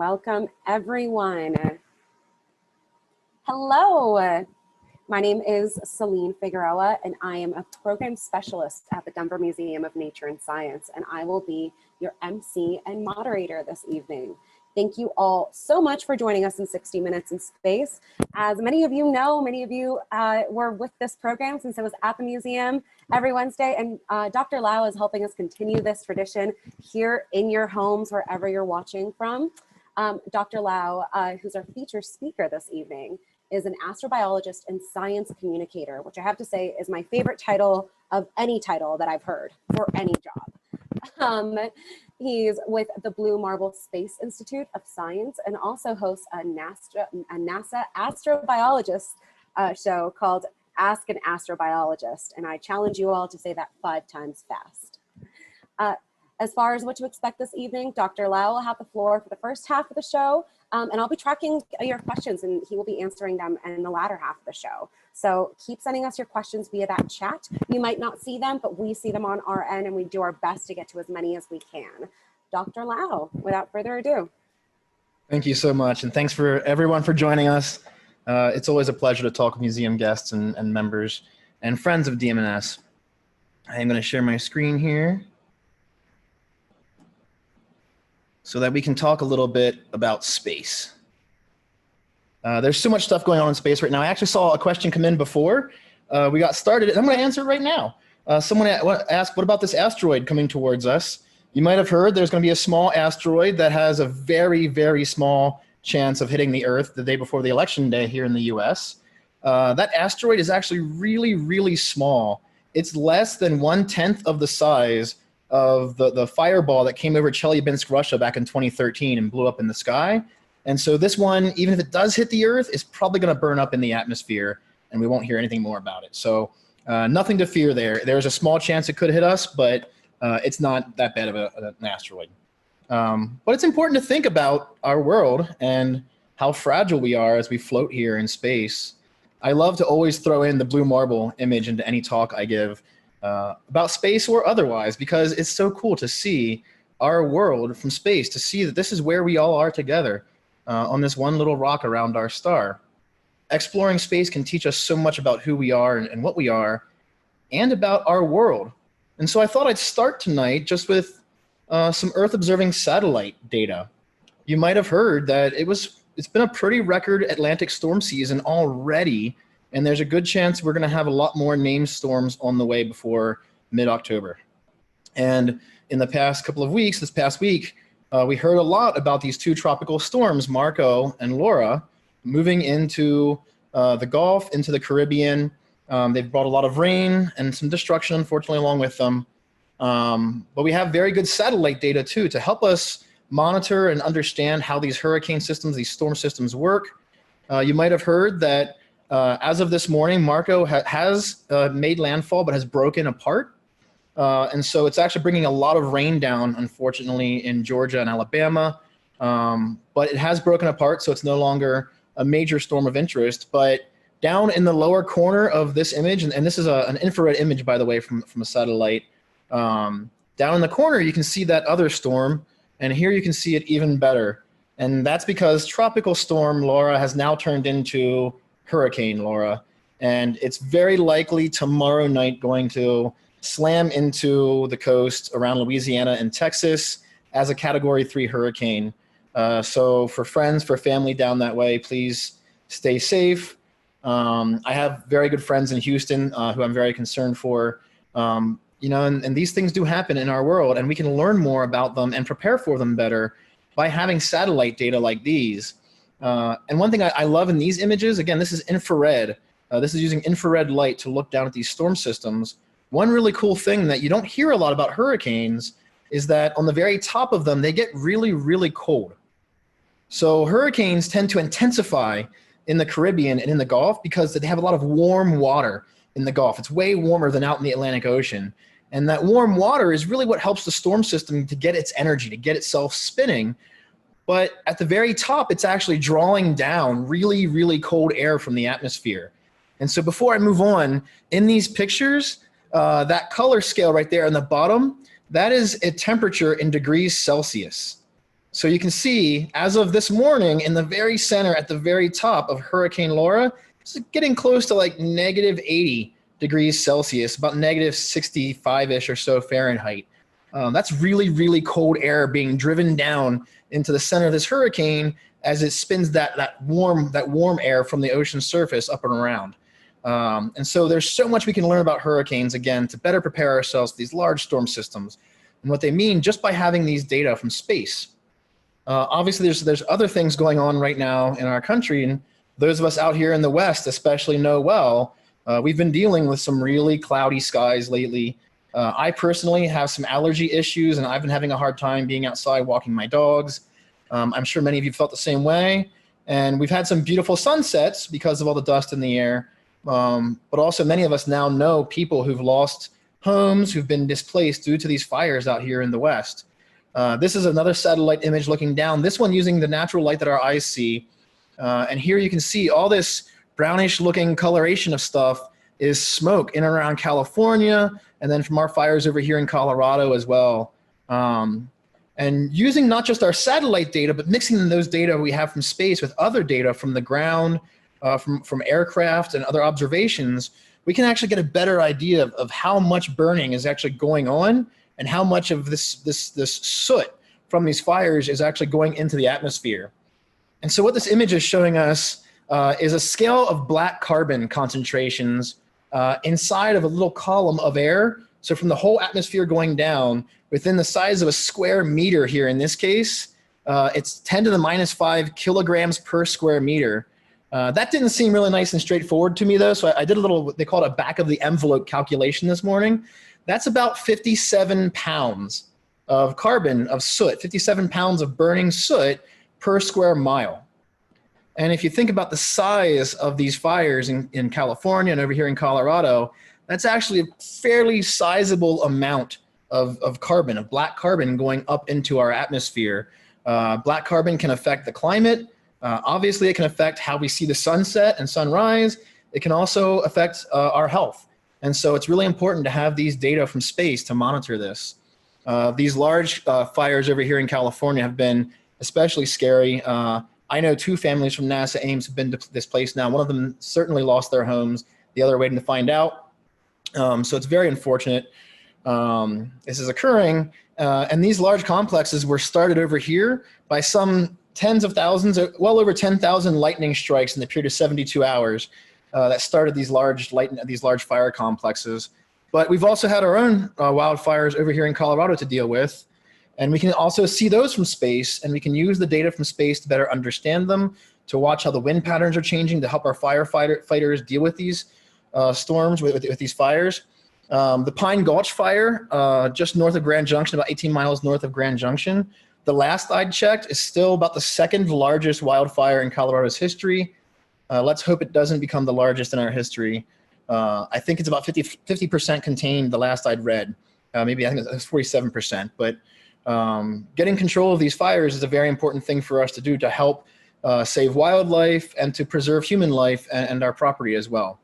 Welcome, everyone. Hello, my name is Celine Figueroa, and I am a program specialist at the Denver Museum of Nature and Science, and I will be your MC and moderator this evening. Thank you all so much for joining us in 60 Minutes in Space. As many of you know, many of you were with this program since it was at the museum every Wednesday, and Dr. Lau is helping us continue this tradition here in your homes, wherever you're watching from. Dr. Lau, who's our featured speaker this evening, is an astrobiologist and science communicator, which I have to say is my favorite title of any title that I've heard for any job. He's with the Blue Marble Space Institute of Science and also hosts a NASA astrobiologist show called Ask an Astrobiologist. And I challenge you all to say that 5 times fast. As far as what to expect this evening, Dr. Lau will have the floor for the first half of the show, and I'll be tracking your questions, and he will be answering them in the latter half of the show. So keep sending us your questions via that chat. You might not see them, but we see them on our end, and we do our best to get to as many as we can. Dr. Lau, without further ado. Thank you so much, and thanks for everyone for joining us. It's always a pleasure to talk with museum guests and members and friends of DMNS. I am going to share my screen here so that we can talk a little bit about space. There's so much stuff going on in space right now. I actually saw a question come in before we got started, and I'm going to answer it right now. Someone asked, what about this asteroid coming towards us? You might have heard there's going to be a small asteroid that has a very, very small chance of hitting the Earth the day before the election day here in the US. That asteroid is actually really, really small. It's less than 1/10 of the size of the fireball that came over Chelyabinsk, Russia back in 2013 and blew up in the sky. And so this one, even if it does hit the Earth, is probably going to burn up in the atmosphere, and we won't hear anything more about it. So nothing to fear there. There's a small chance it could hit us, but it's not that bad of an asteroid. But it's important to think about our world and how fragile we are as we float here in space. I love to always throw in the blue marble image into any talk I give about space or otherwise, because it's so cool to see our world from space, to see that this is where we all are together on this one little rock around our star. Exploring space can teach us so much about who we are and what we are, and about our world. And so I thought I'd start tonight just with some Earth observing satellite data. You might have heard that it's been a pretty record Atlantic storm season already, and there's a good chance we're going to have a lot more named storms on the way before mid-October. And in the past couple of weeks, this past week, we heard a lot about these 2 tropical storms, Marco and Laura, moving into the Gulf, into the Caribbean. They've brought a lot of rain and some destruction, unfortunately, along with them. But we have very good satellite data, too, to help us monitor and understand how these hurricane systems, these storm systems work. You might have heard that as of this morning, Marco has made landfall but has broken apart. And so it's actually bringing a lot of rain down, unfortunately, in Georgia and Alabama. But it has broken apart, so it's no longer a major storm of interest. But down in the lower corner of this image, and this is an infrared image, by the way, from a satellite, down in the corner, you can see that other storm. And here you can see it even better. And that's because Tropical Storm Laura has now turned into Hurricane Laura, and it's very likely tomorrow night going to slam into the coast around Louisiana and Texas as a Category 3 hurricane. So for friends, for family down that way, please stay safe. I have very good friends in Houston who I'm very concerned for. You know, and these things do happen in our world, and we can learn more about them and prepare for them better by having satellite data like these. And one thing I love in these images, again, this is infrared. This is using infrared light to look down at these storm systems. One really cool thing that you don't hear a lot about hurricanes is that on the very top of them, they get really, really cold. So hurricanes tend to intensify in the Caribbean and in the Gulf because they have a lot of warm water in the Gulf. It's way warmer than out in the Atlantic Ocean. And that warm water is really what helps the storm system to get its energy, to get itself spinning. But at the very top, it's actually drawing down really, really cold air from the atmosphere. And so before I move on, in these pictures, that color scale right there on the bottom, that is a temperature in degrees Celsius. So you can see, as of this morning, in the very center, at the very top of Hurricane Laura, it's getting close to like -80 degrees Celsius, about -65-ish or so Fahrenheit. That's really, really cold air being driven down into the center of this hurricane as it spins that warm air from the ocean surface up and around. And so there's so much we can learn about hurricanes, again, to better prepare ourselves for these large storm systems and what they mean just by having these data from space. Obviously, there's other things going on right now in our country, and those of us out here in the West especially know well. We've been dealing with some really cloudy skies lately. I personally have some allergy issues, and I've been having a hard time being outside walking my dogs. I'm sure many of you felt the same way. And we've had some beautiful sunsets because of all the dust in the air. But also many of us now know people who've lost homes, who've been displaced due to these fires out here in the West. This is another satellite image looking down, this one using the natural light that our eyes see. And here you can see all this brownish looking coloration of stuff is smoke in and around California, and then from our fires over here in Colorado as well. And using not just our satellite data, but mixing those data we have from space with other data from the ground, from aircraft and other observations, we can actually get a better idea of how much burning is actually going on and how much of this soot from these fires is actually going into the atmosphere. And so what this image is showing us is a scale of black carbon concentrations inside of a little column of air. So from the whole atmosphere going down, within the size of a square meter here in this case, it's 10 to the -5 kilograms per square meter. That didn't seem really nice and straightforward to me though, so I did a little, they call it a back of the envelope calculation this morning. That's about 57 pounds of carbon, of soot, 57 pounds of burning soot per square mile. And if you think about the size of these fires in California and over here in Colorado, that's actually a fairly sizable amount of carbon, of black carbon going up into our atmosphere. Black carbon can affect the climate. Obviously, it can affect how we see the sunset and sunrise. It can also affect our health. And so it's really important to have these data from space to monitor this. These large fires over here in California have been especially scary. I know 2 families from NASA Ames have been displaced now. One of them certainly lost their homes. The other waiting to find out. So it's very unfortunate this is occurring. And these large complexes were started over here by some tens of thousands, well over 10,000 lightning strikes in the period of 72 hours that started these large fire complexes. But we've also had our own wildfires over here in Colorado to deal with. And we can also see those from space, and we can use the data from space to better understand them, to watch how the wind patterns are changing, to help our firefighters deal with these storms, with these fires. The Pine Gulch fire, just north of Grand Junction, about 18 miles north of Grand Junction, the last I'd checked is still about the 2nd largest wildfire in Colorado's history. Let's hope it doesn't become the largest in our history. I think it's about 50% contained, the last I'd read. Maybe I think it's 47%, but getting control of these fires is a very important thing for us to do to help save wildlife and to preserve human life and our property as well.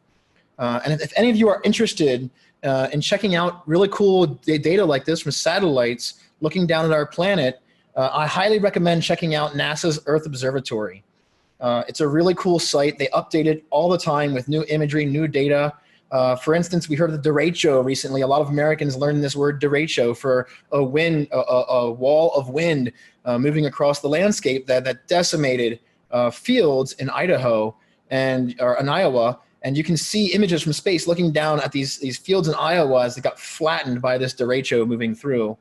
And if any of you are interested in checking out really cool data like this from satellites looking down at our planet, I highly recommend checking out NASA's Earth Observatory. It's a really cool site. They update it all the time with new imagery, new data. For instance, we heard of the derecho recently. A lot of Americans learned this word derecho for a wall of wind moving across the landscape that decimated fields in Idaho or in Iowa. And you can see images from space looking down at these fields in Iowa as they got flattened by this derecho moving through.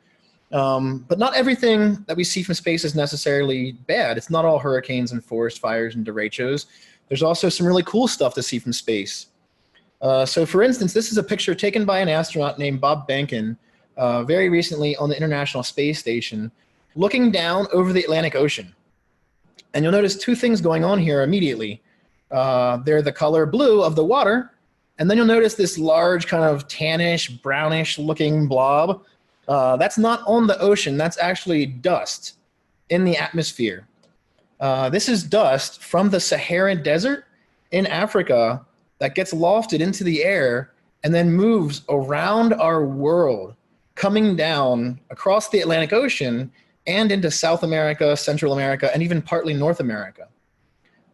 But not everything that we see from space is necessarily bad. It's not all hurricanes and forest fires and derechos. There's also some really cool stuff to see from space. So for instance, this is a picture taken by an astronaut named Bob Behnken very recently on the International Space Station, looking down over the Atlantic Ocean. And you'll notice 2 things going on here immediately. They're the color blue of the water, and then you'll notice this large kind of tannish, brownish looking blob. That's not on the ocean, that's actually dust in the atmosphere. This is dust from the Saharan Desert in Africa that gets lofted into the air and then moves around our world, coming down across the Atlantic Ocean and into South America, Central America, and even partly North America.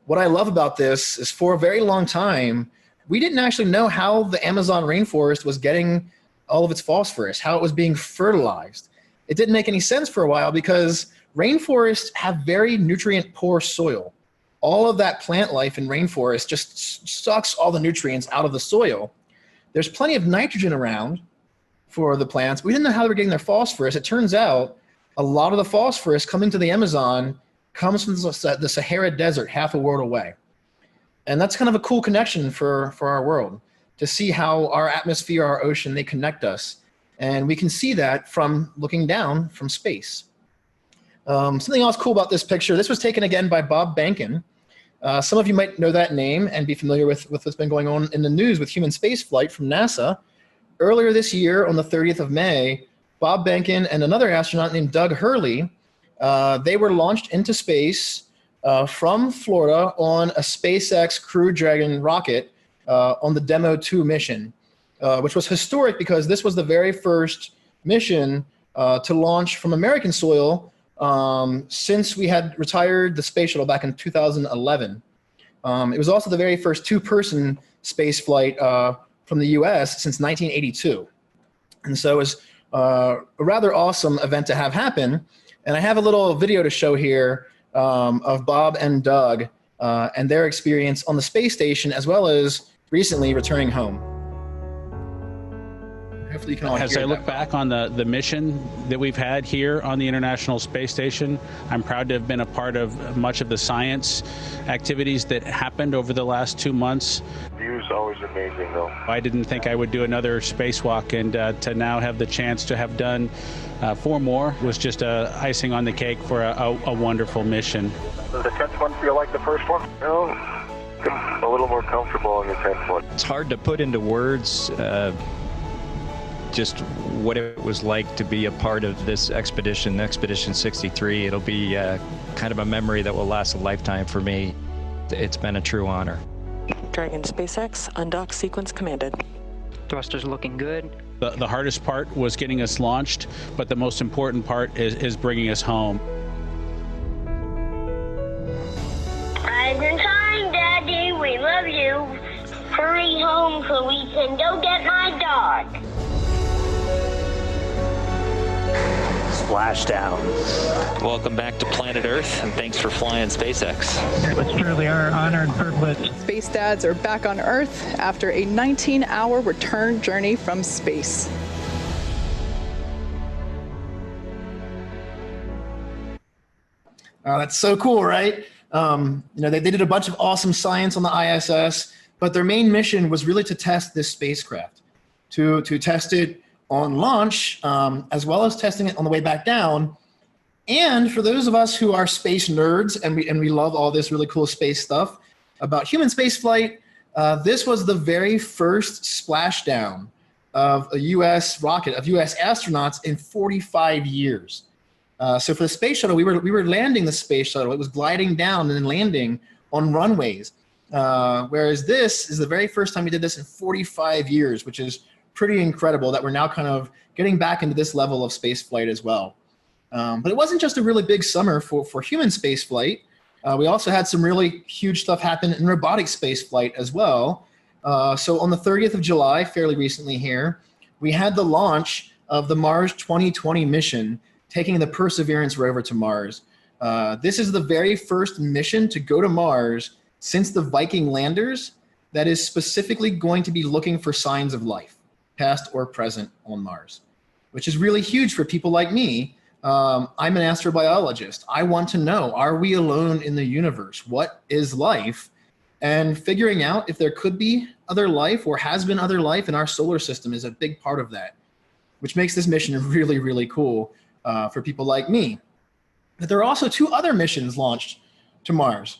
What I love about this is for a very long time, we didn't actually know how the Amazon rainforest was getting all of its phosphorus, how it was being fertilized. It didn't make any sense for a while because rainforests have very nutrient poor soil. All of that plant life in rainforest just sucks all the nutrients out of the soil. There's plenty of nitrogen around for the plants. We didn't know how they were getting their phosphorus. It turns out a lot of the phosphorus coming to the Amazon comes from the Sahara Desert, half a world away. And that's kind of a cool connection for our world, to see how our atmosphere, our ocean, they connect us. And we can see that from looking down from space. Something else cool about this picture, this was taken again by Bob Behnken. Some of you might know that name and be familiar with what's been going on in the news with human spaceflight from NASA. Earlier this year, on the 30th of May, Bob Behnken and another astronaut named Doug Hurley, they were launched into space from Florida on a SpaceX Crew Dragon rocket on the Demo 2 mission, which was historic because this was the very first mission to launch from American soil since we had retired the space shuttle back in 2011. It was also the very first two-person space flight from the US since 1982. And so it was a rather awesome event to have happen. And I have a little video to show here of Bob and Doug and their experience on the space station, as well as recently returning home. Hopefully you can all hear As I look back on the mission that we've had here on the International Space Station, I'm proud to have been a part of much of the science activities that happened over the last 2 months. View's always amazing, though. I didn't think I would do another spacewalk, and to now have the chance to have done 4 more was just icing on the cake for a wonderful mission. Does the 10th one feel like the first one? No, a little more comfortable on the 10th one. It's hard to put into words just what it was like to be a part of this expedition, Expedition 63. It'll be kind of a memory that will last a lifetime for me. It's been a true honor. Dragon SpaceX, undock sequence commanded. Thrusters looking good. The hardest part was getting us launched, but the most important part is bringing us home. I've been trying, Daddy. We love you. Hurry home so we can go get my dog. Splashdown. Welcome back to planet Earth, and thanks for flying SpaceX. It's truly our honor and privilege. Space Dads are back on Earth after a 19-hour return journey from space. That's so cool, right? They did a bunch of awesome science on the ISS, but their main mission was really to test this spacecraft, to test it on launch, as well as testing it on the way back down. And for those of us who are space nerds and we love all this really cool space stuff about human space flight, this was the very first splashdown of a US rocket, of US astronauts in 45 years. So for the space shuttle, we were landing the space shuttle. It was gliding down and then landing on runways. Whereas this is the very first time we did this in 45 years, which is pretty incredible that we're now kind of getting back into this level of space flight as well. But it wasn't just a really big summer for human space flight. We also had some really huge stuff happen in robotic space flight as well. So on the 30th of July, fairly recently here, we had the launch of the Mars 2020 mission, taking the Perseverance rover to Mars. This is the very first mission to go to Mars since the Viking landers that is specifically going to be looking for signs of life, past or present, on Mars, which is really huge for people like me. I'm an astrobiologist. I want to know, are we alone in the universe? What is life? And figuring out if there could be other life or has been other life in our solar system is a big part of that, which makes this mission really, really cool for people like me. But there are also 2 other missions launched to Mars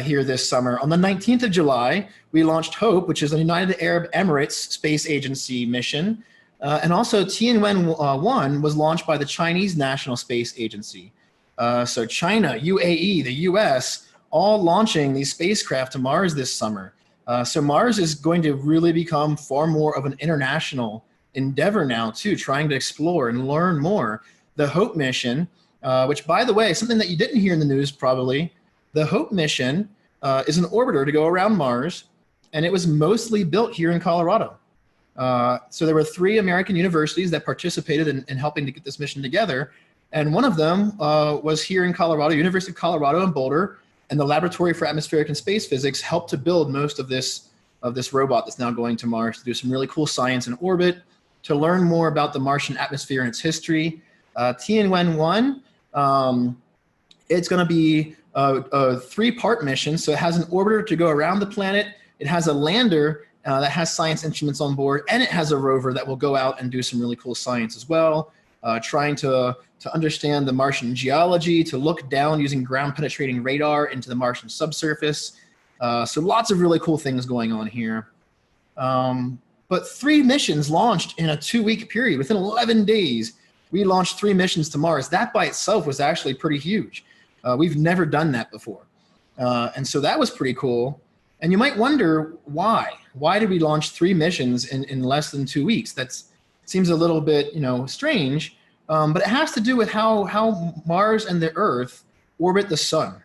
here this summer. On the 19th of July, we launched HOPE, which is a United Arab Emirates Space Agency mission. And also Tianwen-1 was launched by the Chinese National Space Agency. So China, UAE, the US, all launching these spacecraft to Mars this summer. So Mars is going to really become far more of an international endeavor now too, trying to explore and learn more. The HOPE mission which, by the way, something that you didn't hear in the news probably, the HOPE mission is an orbiter to go around Mars, and it was mostly built here in Colorado. So there were 3 American universities that participated in helping to get this mission together. And one of them was here in Colorado, University of Colorado in Boulder, and the Laboratory for Atmospheric and Space Physics helped to build most of this robot that's now going to Mars to do some really cool science in orbit, to learn more about the Martian atmosphere and its history. Tianwen-1, it's going to be a 3-part mission. So it has an orbiter to go around the planet. It has a lander that has science instruments on board, and it has a rover that will go out and do some really cool science as well, trying to understand the Martian geology, to look down using ground-penetrating radar into the Martian subsurface. So lots of really cool things going on here. But 3 missions launched in a 2-week period. Within 11 days, we launched 3 missions to Mars. That by itself was actually pretty huge. We've never done that before. And so that was pretty cool. And you might wonder why. Why did we launch 3 missions in less than 2 weeks? That seems a little bit, strange. But it has to do with how Mars and the Earth orbit the sun.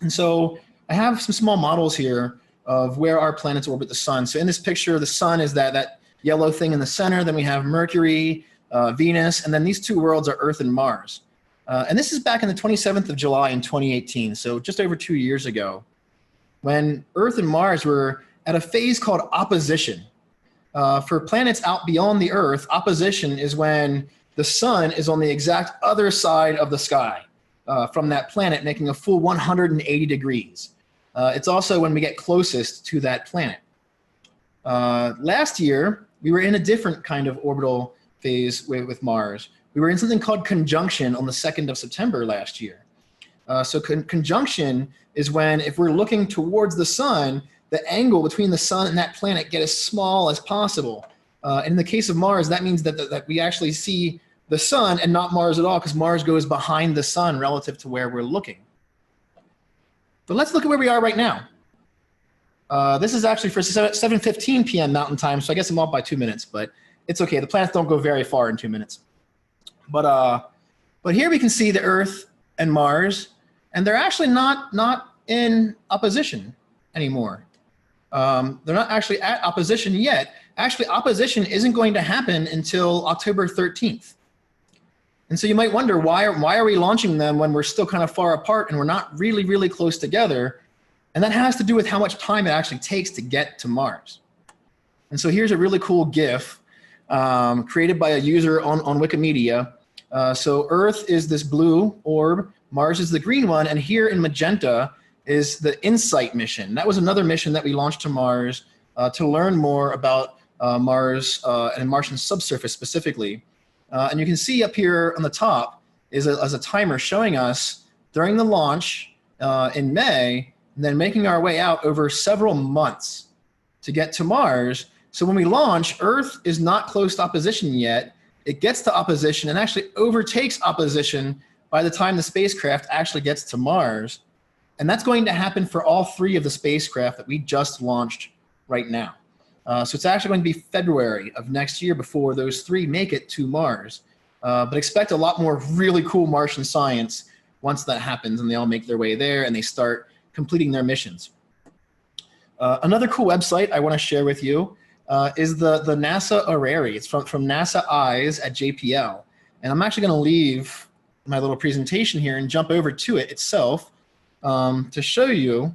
And so I have some small models here of where our planets orbit the sun. So in this picture, the sun is that yellow thing in the center. Then we have Mercury, Venus, and then these 2 worlds are Earth and Mars. And this is back in the 27th of July in 2018, so just over 2 years ago, when Earth and Mars were at a phase called opposition. For planets out beyond the Earth, opposition is when the sun is on the exact other side of the sky from that planet, making a full 180 degrees. It's also when we get closest to that planet. Last year, we were in a different kind of orbital phase with Mars. We were in something called conjunction on the 2nd of September last year. So conjunction is when, if we're looking towards the sun, the angle between the sun and that planet get as small as possible. In the case of Mars, that means that we actually see the sun and not Mars at all, because Mars goes behind the sun relative to where we're looking. But let's look at where we are right now. This is actually for 7:15 p.m. Mountain Time, so I guess I'm off by 2 minutes, but it's okay. The planets don't go very far in 2 minutes. But here we can see the Earth and Mars, and they're actually not in opposition anymore. They're not actually at opposition yet. Actually, opposition isn't going to happen until October 13th. And so you might wonder, why are we launching them when we're still kind of far apart and we're not really, really close together? And that has to do with how much time it actually takes to get to Mars. And so here's a really cool GIF created by a user on Wikimedia. So Earth is this blue orb, Mars is the green one, and here in magenta is the InSight mission. That was another mission that we launched to Mars to learn more about Mars and Martian subsurface specifically. And you can see up here on the top is a timer showing us during the launch in May, and then making our way out over several months to get to Mars. So when we launch, Earth is not close to opposition yet. It gets to opposition and actually overtakes opposition by the time the spacecraft actually gets to Mars. And that's going to happen for all 3 of the spacecraft that we just launched right now. So it's actually going to be February of next year before those 3 make it to Mars. But expect a lot more really cool Martian science once that happens and they all make their way there and they start completing their missions. Another cool website I want to share with you is the NASA ARari. It's from NASA Eyes at JPL. And I'm actually going to leave my little presentation here and jump over to it itself to show you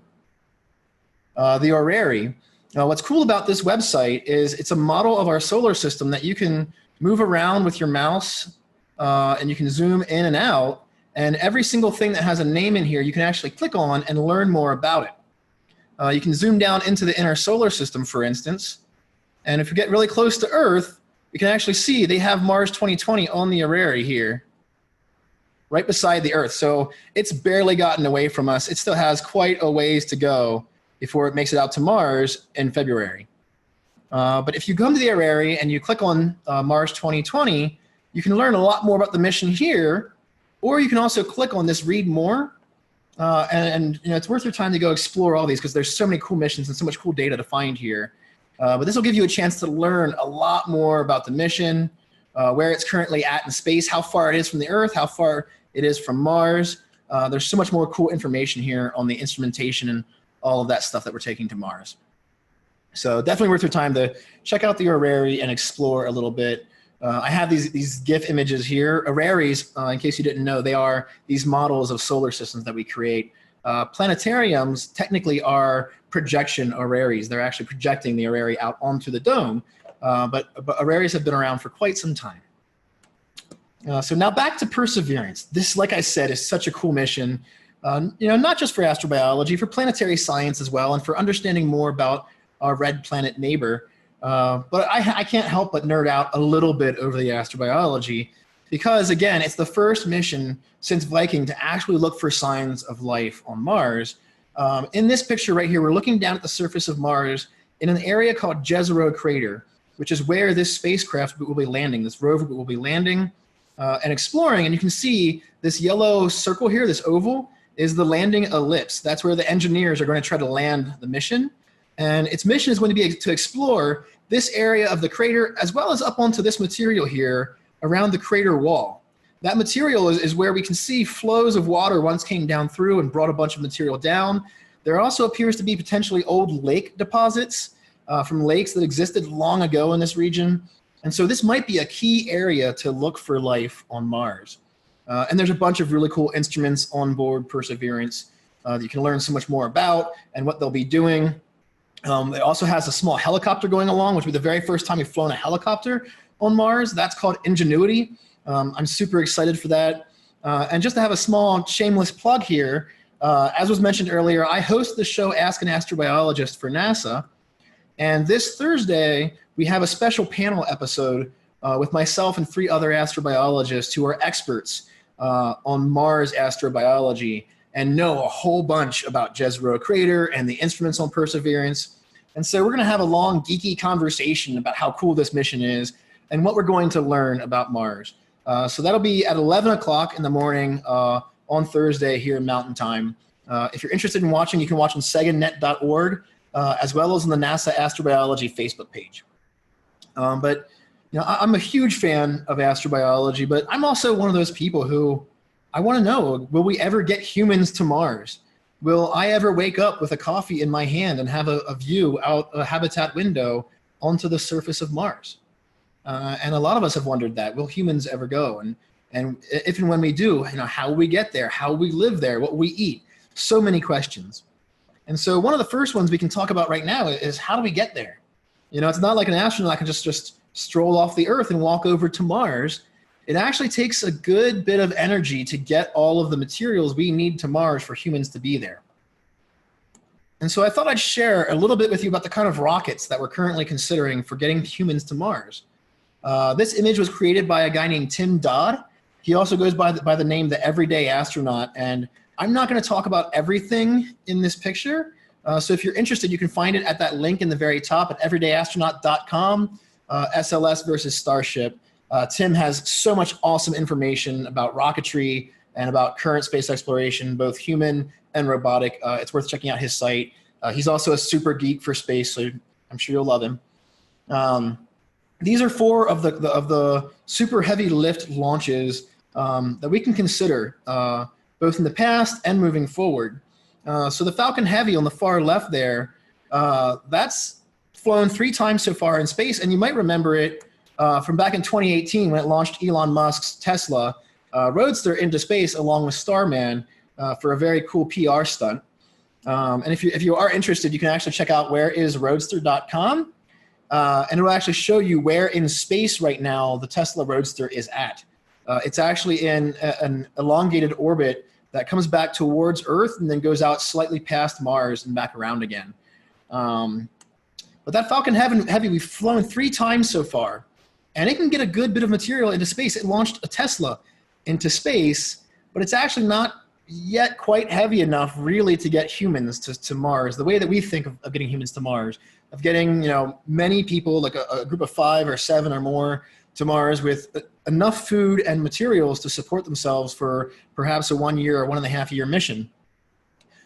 the ARari. What's cool about this website is it's a model of our solar system that you can move around with your mouse and you can zoom in and out. And every single thing that has a name in here, you can actually click on and learn more about it. You can zoom down into the inner solar system, for instance. And if you get really close to Earth, you can actually see they have Mars 2020 on the ARari here, right beside the Earth. So it's barely gotten away from us. It still has quite a ways to go before it makes it out to Mars in February. But if you come to the ARari and you click on Mars 2020, you can learn a lot more about the mission here, or you can also click on this Read More. And it's worth your time to go explore all these because there's so many cool missions and so much cool data to find here. But this will give you a chance to learn a lot more about the mission, where it's currently at in space, how far it is from the Earth, how far it is from Mars. There's so much more cool information here on the instrumentation and all of that stuff that we're taking to Mars. So definitely worth your time to check out the ARari and explore a little bit. I have these GIF images here. ARaris, in case you didn't know, they are these models of solar systems that we create. Planetariums technically are projection ARaris. They're actually projecting the ARari out onto the dome, but ARaris have been around for quite some time. So now back to Perseverance. This, like I said, is such a cool mission, not just for astrobiology, for planetary science as well, and for understanding more about our red planet neighbor. But I can't help but nerd out a little bit over the astrobiology because, again, it's the first mission since Viking to actually look for signs of life on Mars. In this picture right here, we're looking down at the surface of Mars in an area called Jezero Crater, which is where this spacecraft will be landing, this rover will be landing and exploring. And you can see this yellow circle here, this oval, is the landing ellipse. That's where the engineers are going to try to land the mission. And its mission is going to be to explore this area of the crater as well as up onto this material here around the crater wall. That material is where we can see flows of water once came down through and brought a bunch of material down. There also appears to be potentially old lake deposits from lakes that existed long ago in this region. And so this might be a key area to look for life on Mars. And there's a bunch of really cool instruments on board Perseverance that you can learn so much more about and what they'll be doing. It also has a small helicopter going along, which will be the very first time we've flown a helicopter on Mars. That's called Ingenuity. I'm super excited for that. And just to have a small shameless plug here, as was mentioned earlier, I host the show Ask an Astrobiologist for NASA. And this Thursday, we have a special panel episode with myself and 3 other astrobiologists who are experts on Mars astrobiology and know a whole bunch about Jezero Crater and the instruments on Perseverance. And so we're going to have a long, geeky conversation about how cool this mission is and what we're going to learn about Mars. So that'll be at 11 o'clock in the morning on Thursday here in Mountain Time. If you're interested in watching, you can watch on seganet.org as well as on the NASA Astrobiology Facebook page. But I'm a huge fan of astrobiology, but I'm also one of those people who I want to know, will we ever get humans to Mars? Will I ever wake up with a coffee in my hand and have a view out a habitat window onto the surface of Mars? And a lot of us have wondered that. Will humans ever go? And if and when we do, how will we get there? How will we live there? What will we eat? So many questions. And so one of the first ones we can talk about right now is how do we get there? It's not like an astronaut can just stroll off the Earth and walk over to Mars. It actually takes a good bit of energy to get all of the materials we need to Mars for humans to be there. And so I thought I'd share a little bit with you about the kind of rockets that we're currently considering for getting humans to Mars. This image was created by a guy named Tim Dodd. He also goes by the name The Everyday Astronaut. And I'm not going to talk about everything in this picture. So if you're interested, you can find it at that link in the very top at everydayastronaut.com, SLS versus Starship. Tim has so much awesome information about rocketry and about current space exploration, both human and robotic. It's worth checking out his site. He's also a super geek for space, so I'm sure you'll love him. These are 4 of the super heavy lift launches that we can consider, both in the past and moving forward. So the Falcon Heavy on the far left there, that's flown 3 times so far in space, and you might remember it from back in 2018 when it launched Elon Musk's Tesla Roadster into space along with Starman for a very cool PR stunt. And if you are interested, you can actually check out whereisroadster.com, and it will actually show you where in space right now the Tesla Roadster is at. It's actually in an elongated orbit that comes back towards Earth and then goes out slightly past Mars and back around again. But that Falcon Heavy, we've flown 3 times so far, and it can get a good bit of material into space. It launched a Tesla into space, but it's actually not yet quite heavy enough really to get humans to Mars, the way that we think of getting humans to Mars, of getting many people, like a group of 5 or 7 or more, to Mars with enough food and materials to support themselves for perhaps a 1 year or 1.5 year mission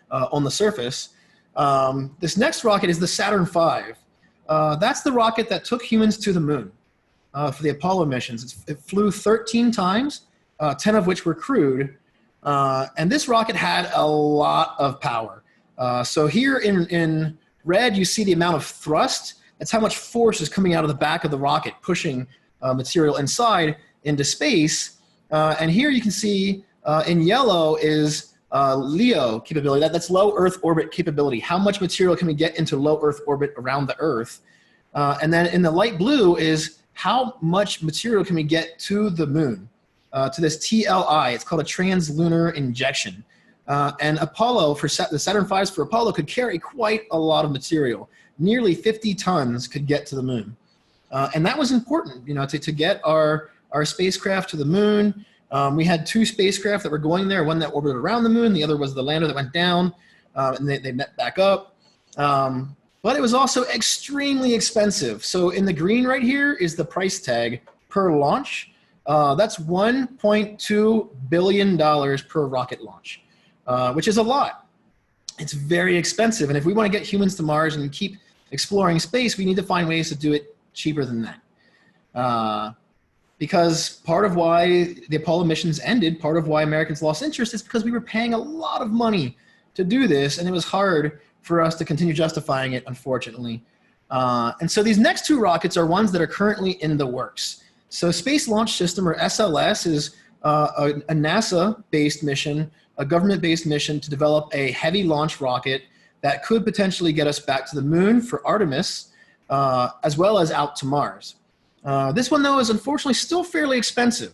on the surface. This next rocket is the Saturn V. That's the rocket that took humans to the moon for the Apollo missions. It flew 13 times. 10 of which were crewed. And this rocket had a lot of power. So here in red, you see the amount of thrust. That's how much force is coming out of the back of the rocket, pushing material inside into space. And here you can see in yellow is LEO capability. That's low Earth orbit capability. How much material can we get into low Earth orbit around the Earth? And then in the light blue is how much material can we get to the moon, to this TLI. It's called a translunar injection. And Apollo, the Saturn V's for Apollo, could carry quite a lot of material. Nearly 50 tons could get to the moon. And that was important, to get our spacecraft to the moon. We had 2 spacecraft that were going there, one that orbited around the moon, the other was the lander that went down, and they met back up. But it was also extremely expensive. So in the green right here is the price tag per launch. That's $1.2 billion per rocket launch, which is a lot. It's very expensive. And if we want to get humans to Mars and keep exploring space, we need to find ways to do it cheaper than that. Because part of why the Apollo missions ended, part of why Americans lost interest is because we were paying a lot of money to do this, and it was hard for us to continue justifying it, unfortunately. And so these next 2 rockets are ones that are currently in the works. So Space Launch System, or SLS, is a NASA-based mission, a government-based mission to develop a heavy launch rocket that could potentially get us back to the moon for Artemis, as well as out to Mars. This one, though, is unfortunately still fairly expensive.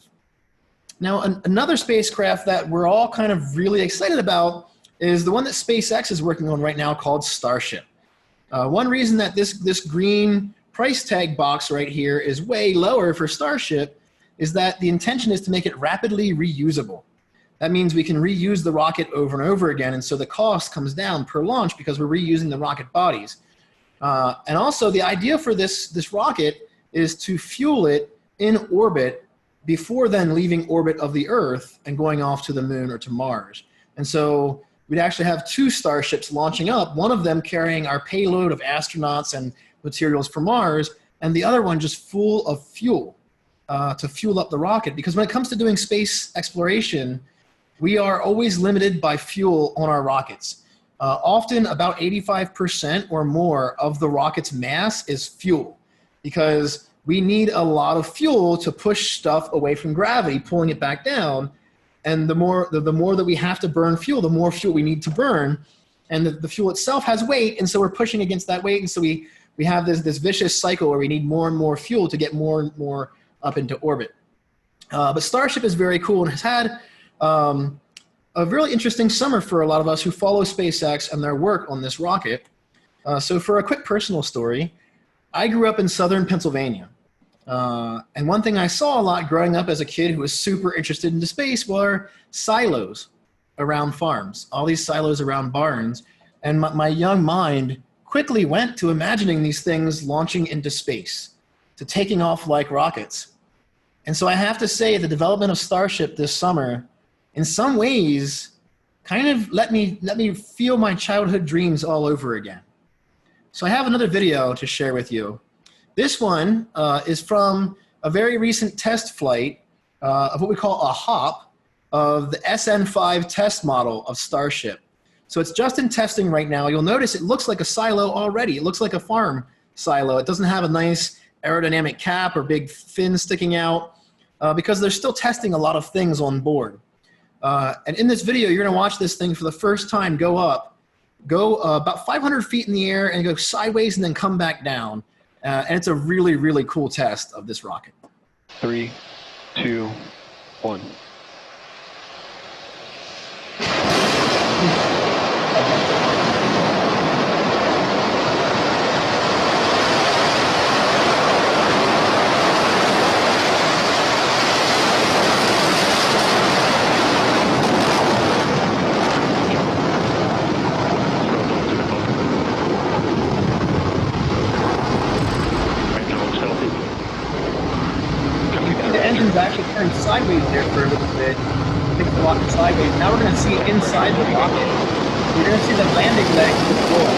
Now, another spacecraft that we're all kind of really excited about is the one that SpaceX is working on right now called Starship. One reason that this green price tag box right here is way lower for Starship is that the intention is to make it rapidly reusable. That means we can reuse the rocket over and over again, and so the cost comes down per launch because we're reusing the rocket bodies. And also, the idea for this rocket is to fuel it in orbit before then leaving orbit of the Earth and going off to the moon or to Mars. And so we'd actually have 2 starships launching up, one of them carrying our payload of astronauts and materials for Mars, and the other one just full of fuel to fuel up the rocket. Because when it comes to doing space exploration, we are always limited by fuel on our rockets. Often about 85% or more of the rocket's mass is fuel, because we need a lot of fuel to push stuff away from gravity, pulling it back down. And the more that we have to burn fuel, the more fuel we need to burn. And the fuel itself has weight, and so we're pushing against that weight. And so we have this vicious cycle where we need more and more fuel to get more and more up into orbit. But Starship is very cool and has had a really interesting summer for a lot of us who follow SpaceX and their work on this rocket. So for a quick personal story, I grew up in southern Pennsylvania. And one thing I saw a lot growing up as a kid who was super interested into space were silos around farms, all these silos around barns. And my young mind quickly went to imagining these things launching into space, to taking off like rockets. And so I have to say the development of Starship this summer, in some ways, kind of let me feel my childhood dreams all over again. So I have another video to share with you. This one is from a very recent test flight of what we call a hop of the SN5 test model of Starship. So it's just in testing right now. You'll notice it looks like a silo already. It looks like a farm silo. It doesn't have a nice aerodynamic cap or big fins sticking out because they're still testing a lot of things on board. And in this video, you're going to watch this thing for the first time go up, about 500 feet in the air and go sideways and then come back down. And it's a really, really cool test of this rocket. 3, 2, 1. Actually turned sideways there for a little bit. Takes the rocket sideways. Now we're going to see inside the rocket. We're going to see the landing legs deploy.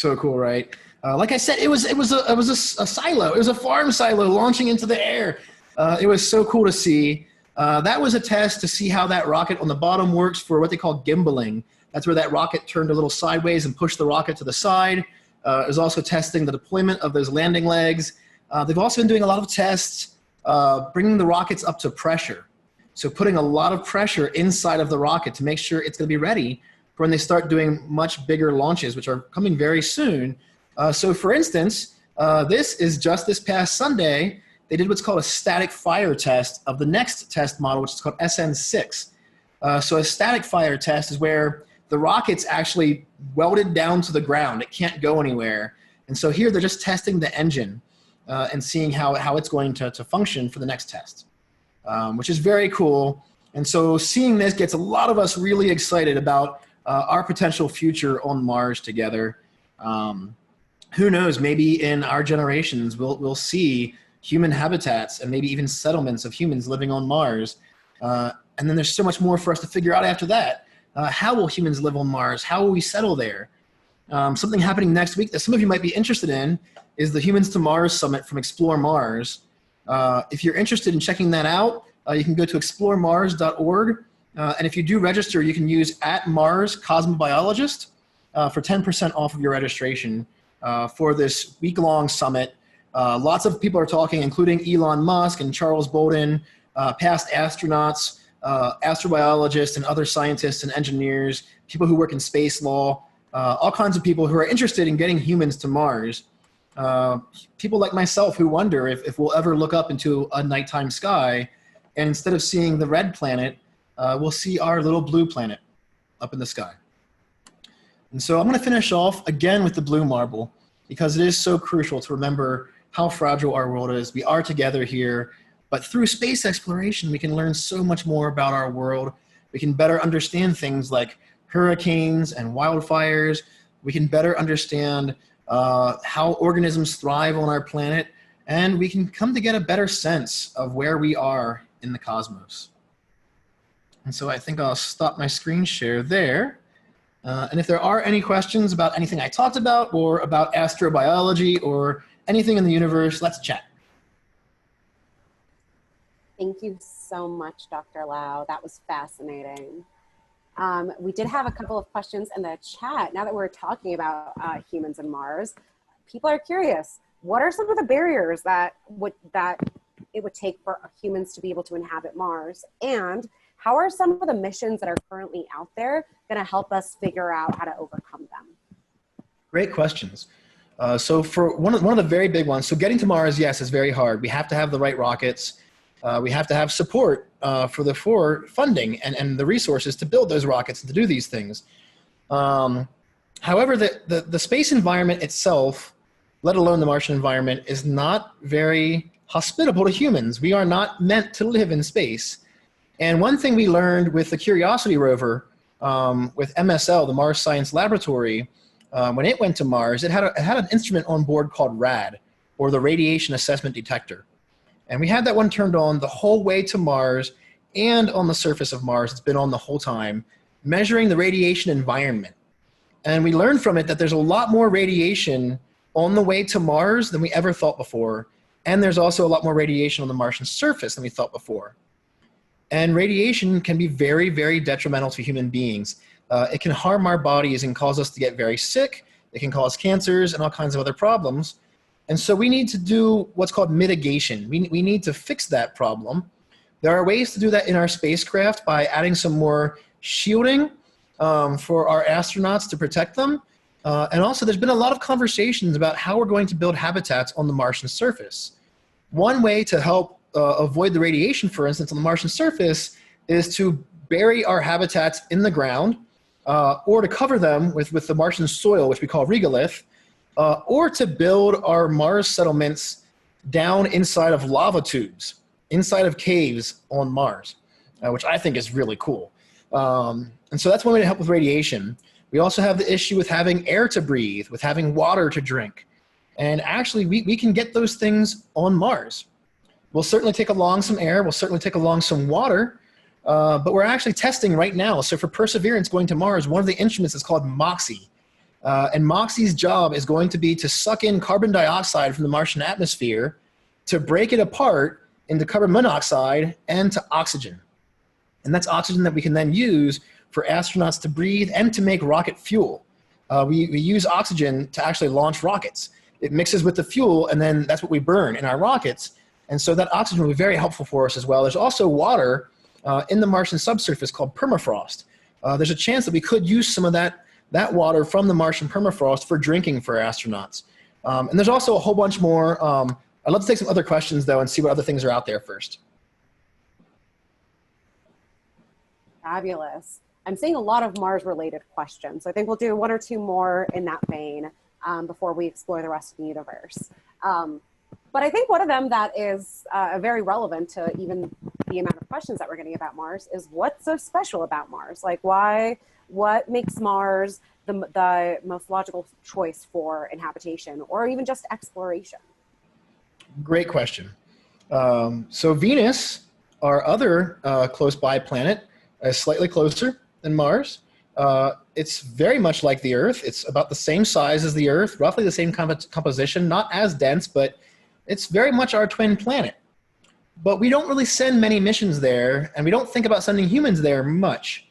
So cool, right? Like I said, it was a silo. It was a farm silo launching into the air. It was so cool to see. That was a test to see how that rocket on the bottom works for what they call gimbaling. That's where that rocket turned a little sideways and pushed the rocket to the side. It was also testing the deployment of those landing legs. They've also been doing a lot of tests, bringing the rockets up to pressure. So putting a lot of pressure inside of the rocket to make sure it's going to be ready for when they start doing much bigger launches, which are coming very soon. So for instance, this past Sunday, they did what's called a static fire test of the next test model, which is called SN6. So a static fire test is where the rocket's actually welded down to the ground. It can't go anywhere. And so here they're just testing the engine and seeing how it's going to function for the next test, which is very cool. And so seeing this gets a lot of us really excited about our potential future on Mars together. Who knows, maybe in our generations, we'll see human habitats and maybe even settlements of humans living on Mars. And then there's so much more for us to figure out after that. How will humans live on Mars? How will we settle there? Something happening next week that some of you might be interested in is the Humans to Mars Summit from Explore Mars. If you're interested in checking that out, you can go to exploremars.org. And if you do register, you can use @Mars Cosmobiologist for 10% off of your registration for this week-long summit. Lots of people are talking, including Elon Musk and Charles Bolden, past astronauts, astrobiologists and other scientists and engineers, people who work in space law, all kinds of people who are interested in getting humans to Mars. People like myself who wonder if we'll ever look up into a nighttime sky and instead of seeing the red planet, we'll see our little blue planet up in the sky. And so I'm going to finish off again with the blue marble because it is so crucial to remember how fragile our world is. We are together here, but through space exploration, we can learn so much more about our world. We can better understand things like hurricanes and wildfires. We can better understand how organisms thrive on our planet, and we can come to get a better sense of where we are in the cosmos. And so I think I'll stop my screen share there. And if there are any questions about anything I talked about or about astrobiology or anything in the universe, let's chat. Thank you so much, Dr. Lau. That was fascinating. We did have a couple of questions in the chat. Now that we're talking about humans and Mars, people are curious. What are some of the barriers that it would take for humans to be able to inhabit Mars? And how are some of the missions that are currently out there going to help us figure out how to overcome them? Great questions. So for one of the very big ones, so getting to Mars, yes, is very hard. We have to have the right rockets. We have to have support for funding and the resources to build those rockets and to do these things. However, the space environment itself, let alone the Martian environment, is not very hospitable to humans. We are not meant to live in space. And one thing we learned with the Curiosity rover, with MSL, the Mars Science Laboratory, when it went to Mars, it had an instrument on board called RAD, or the Radiation Assessment Detector. And we had that one turned on the whole way to Mars and on the surface of Mars. It's been on the whole time, measuring the radiation environment. And we learned from it that there's a lot more radiation on the way to Mars than we ever thought before. And there's also a lot more radiation on the Martian surface than we thought before. And radiation can be very, very detrimental to human beings. It can harm our bodies and cause us to get very sick. It can cause cancers and all kinds of other problems. And so we need to do what's called mitigation. We need to fix that problem. There are ways to do that in our spacecraft by adding some more shielding for our astronauts to protect them. And also there's been a lot of conversations about how we're going to build habitats on the Martian surface. One way to help avoid the radiation, for instance, on the Martian surface is to bury our habitats in the ground or to cover them with the Martian soil, which we call regolith, or to build our Mars settlements down inside of lava tubes, inside of caves on Mars, which I think is really cool. And so that's one way to help with radiation. We also have the issue with having air to breathe, with having water to drink. And actually, we can get those things on Mars. We'll certainly take along some air. We'll certainly take along some water. But we're actually testing right now. So for Perseverance going to Mars, one of the instruments is called MOXIE. And MOXIE's job is going to be to suck in carbon dioxide from the Martian atmosphere, to break it apart into carbon monoxide and to oxygen. And that's oxygen that we can then use for astronauts to breathe and to make rocket fuel. We use oxygen to actually launch rockets. It mixes with the fuel, and then that's what we burn in our rockets. And so that oxygen will be very helpful for us as well. There's also water in the Martian subsurface called permafrost. There's a chance that we could use some of that water from the Martian permafrost for drinking for astronauts. And there's also a whole bunch more. I'd love to take some other questions, though, and see what other things are out there first. Fabulous. I'm seeing a lot of Mars-related questions. So I think we'll do one or two more in that vein before we explore the rest of the universe. But I think one of them that is very relevant to even the amount of questions that we're getting about Mars is what's so special about Mars? Like what makes Mars the most logical choice for inhabitation or even just exploration? Great question. So Venus, our other close by planet, is slightly closer than Mars. It's very much like the Earth. It's about the same size as the Earth, roughly the same composition, not as dense, but it's very much our twin planet. But we don't really send many missions there, and we don't think about sending humans there much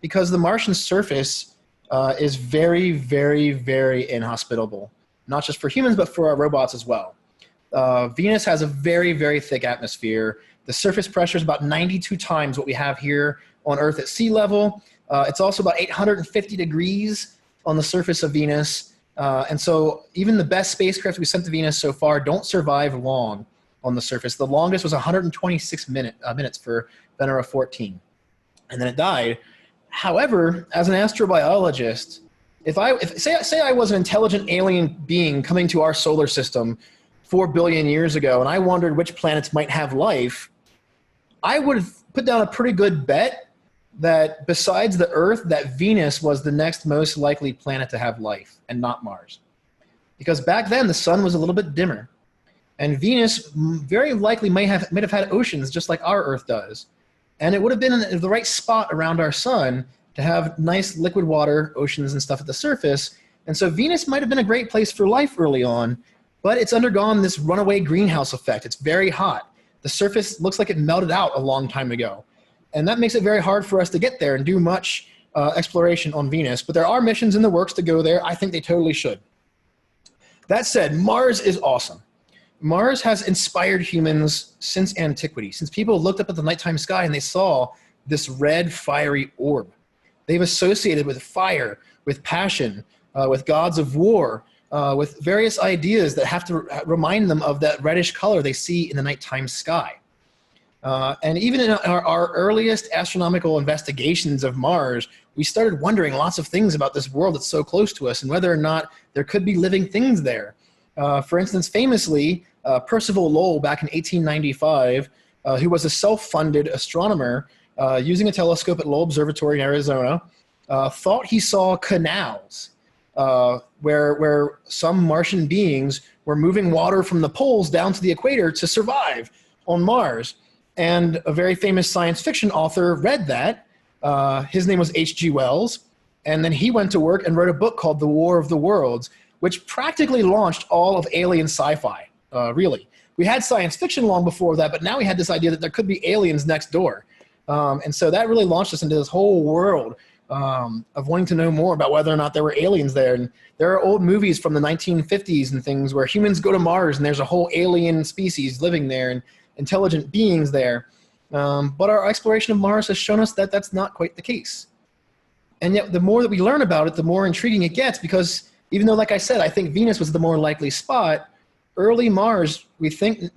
because the Martian surface is very, very, very inhospitable, not just for humans, but for our robots as well. Venus has a very, very thick atmosphere. The surface pressure is about 92 times what we have here on Earth at sea level. It's also about 850 degrees on the surface of Venus. And so even the best spacecraft we sent to Venus so far don't survive long on the surface. The longest was 126 minutes for Venera 14. And then it died. However, as an astrobiologist, say I was an intelligent alien being coming to our solar system 4 billion years ago, and I wondered which planets might have life, I would have put down a pretty good bet that besides the Earth, that Venus was the next most likely planet to have life and not Mars. Because back then the sun was a little bit dimmer. And Venus very likely might have had oceans just like our Earth does. And it would have been in the right spot around our sun to have nice liquid water, oceans and stuff at the surface. And so Venus might have been a great place for life early on, but it's undergone this runaway greenhouse effect. It's very hot. The surface looks like it melted out a long time ago. And that makes it very hard for us to get there and do much exploration on Venus. But there are missions in the works to go there. I think they totally should. That said, Mars is awesome. Mars has inspired humans since antiquity, since people looked up at the nighttime sky and they saw this red fiery orb. They've associated with fire, with passion, with gods of war, with various ideas that have to remind them of that reddish color they see in the nighttime sky. And even in our earliest astronomical investigations of Mars, we started wondering lots of things about this world that's so close to us and whether or not there could be living things there. For instance, famously, Percival Lowell back in 1895, who was a self-funded astronomer using a telescope at Lowell Observatory in Arizona, thought he saw canals where some Martian beings were moving water from the poles down to the equator to survive on Mars. And a very famous science fiction author read that. His name was H.G. Wells. And then he went to work and wrote a book called The War of the Worlds, which practically launched all of alien sci-fi, really. We had science fiction long before that, but now we had this idea that there could be aliens next door. And so that really launched us into this whole world of wanting to know more about whether or not there were aliens there. And there are old movies from the 1950s and things where humans go to Mars and there's a whole alien species living there and intelligent beings there. But our exploration of Mars has shown us that that's not quite the case. And yet the more that we learn about it, the more intriguing it gets, because even though, like I said, I think Venus was the more likely spot, early Mars, we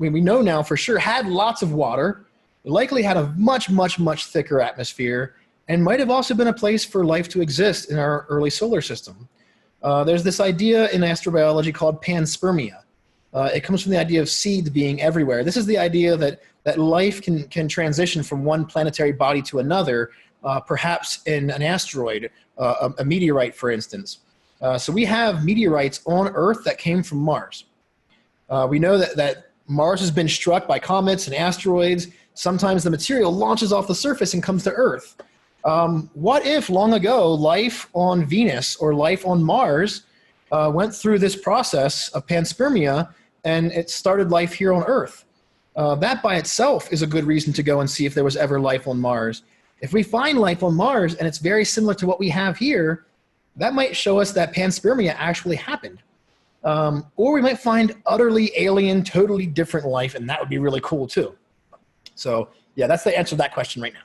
know now for sure, had lots of water, likely had a much, much, much thicker atmosphere, and might have also been a place for life to exist in our early solar system. There's this idea in astrobiology called panspermia. It comes from the idea of seeds being everywhere. This is the idea that life can transition from one planetary body to another, perhaps in an asteroid, a meteorite, for instance. So we have meteorites on Earth that came from Mars. We know that Mars has been struck by comets and asteroids. Sometimes the material launches off the surface and comes to Earth. What if long ago life on Venus or life on Mars went through this process of panspermia and it started life here on Earth? That by itself is a good reason to go and see if there was ever life on Mars. If we find life on Mars and it's very similar to what we have here, that might show us that panspermia actually happened. Or we might find utterly alien, totally different life, and that would be really cool too. So yeah, that's the answer to that question right now.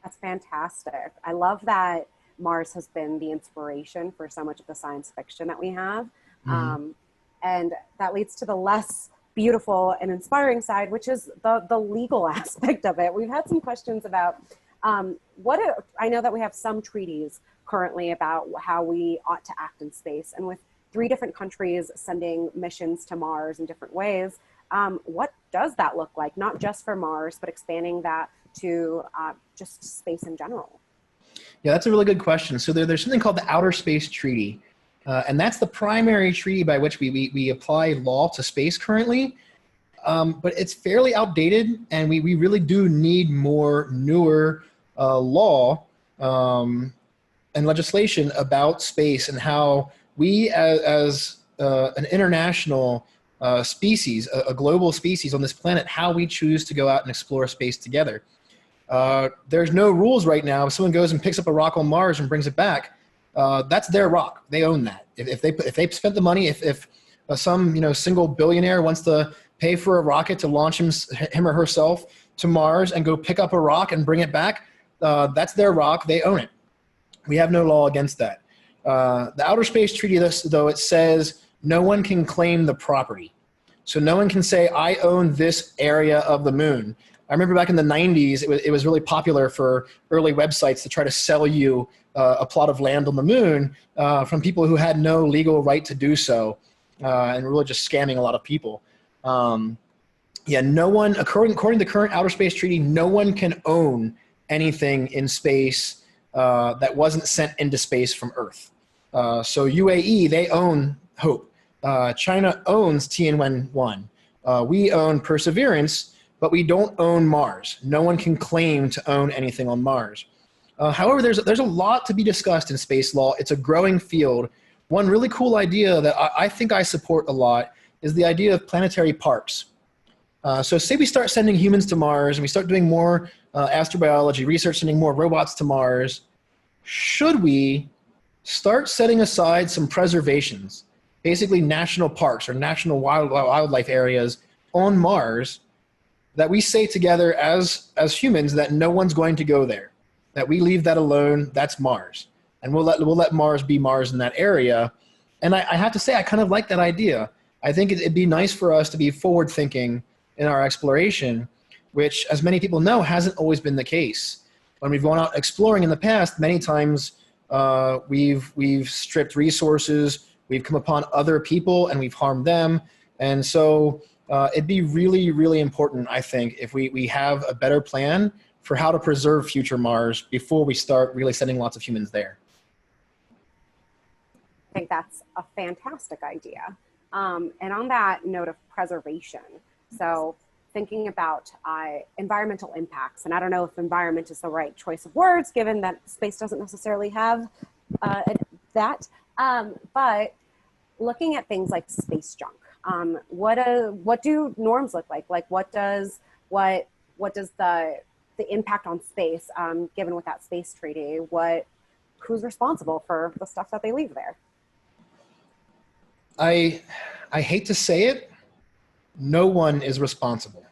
That's fantastic. I love that Mars has been the inspiration for so much of the science fiction that we have. And that leads to the less beautiful and inspiring side, which is the legal aspect of it. We've had some questions about I know that we have some treaties currently about how we ought to act in space. And with 3 different countries sending missions to Mars in different ways, what does that look like? Not just for Mars, but expanding that to just space in general. Yeah, that's a really good question. So there's something called the Outer Space Treaty. And that's the primary treaty by which we apply law to space currently. But it's fairly outdated, and we really do need more newer law and legislation about space and how we as an international species, a global species on this planet, how we choose to go out and explore space together. There's no rules right now. If someone goes and picks up a rock on Mars and brings it back, that's their rock. They own that. If they spent the money, if some single billionaire wants to pay for a rocket to launch him or herself to Mars and go pick up a rock and bring it back, that's their rock. They own it. We have no law against that. The Outer Space Treaty, though, it says no one can claim the property. So no one can say, I own this area of the moon. I remember back in the 90s, it was really popular for early websites to try to sell you a plot of land on the moon from people who had no legal right to do so, and really just scamming a lot of people. Yeah, no one, according to the current Outer Space Treaty, no one can own anything in space that wasn't sent into space from Earth. So UAE, they own Hope. China owns Tianwen-1. We own Perseverance, but we don't own Mars. No one can claim to own anything on Mars. However, there's a lot to be discussed in space law. It's a growing field. One really cool idea that I think I support a lot is the idea of planetary parks. So say we start sending humans to Mars and we start doing more astrobiology research, sending more robots to Mars. Should we start setting aside some preservations, basically national parks or national wildlife areas on Mars, that we say together as humans that no one's going to go there, that we leave that alone, that's Mars. And we'll let Mars be Mars in that area. And I have to say, I kind of like that idea. I think it'd be nice for us to be forward thinking in our exploration, which, as many people know, hasn't always been the case. When we've gone out exploring in the past, many times we've stripped resources, we've come upon other people and we've harmed them. And so it'd be really, really important, I think, if we have a better plan for how to preserve future Mars before we start really sending lots of humans there. I think that's a fantastic idea. And on that note of preservation, so thinking about environmental impacts, and I don't know if environment is the right choice of words, given that space doesn't necessarily have that, but looking at things like space junk, what do norms look like? Like what does the impact on space, given with that space treaty, who's responsible for the stuff that they leave there? I hate to say it, no one is responsible.